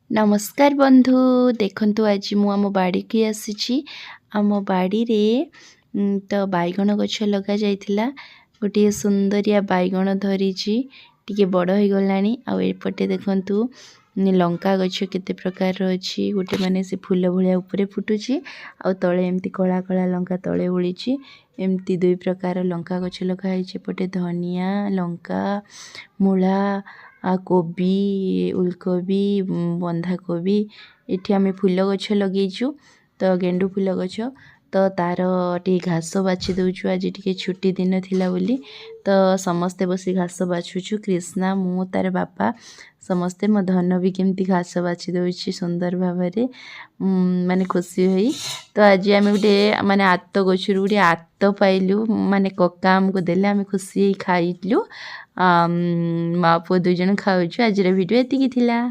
नमस्कार बंधु देखंतु आज मु आम बाड़ी की आसी आम बाड़ी रे तो बैगण गछ लगा जाइथिला गोटे सुंदरिया बैगण धरी टिके बड़ हो गलानी आ एपटे देखंतु लंका गछ केते प्रकार अच्छी गोटे माने से फूल भलिया ऊपर फुटुची आ तळे एमती कला कला लंका तळे उड़ीची एमती दुई प्रकार लंका गछ लगा है पटे धनिया लंका मूला आ कोबी उलकोबी बंधा कोबी इठी आमे फूल गछ लगेइछु तो गेंडू फूल गछ तो तार टी घास बाछि दउछु आज टिके छुट्टी दिन थिला बोली तो समस्ते बसी घास बाछुछु कृष्णा मु तार बापा समस्ते मो धन भी केमती घास बाछि दउछि सुंदर भाबरे माने खुशी होई तो आज आमे गुटे माने आत्त गछरु गुटे आत्त पाइलु माने कक्का हमको देले आमे खुशी होई खाइलु मा पुओ दुई जन खाउछु आज वीडियो एतिकी थिला।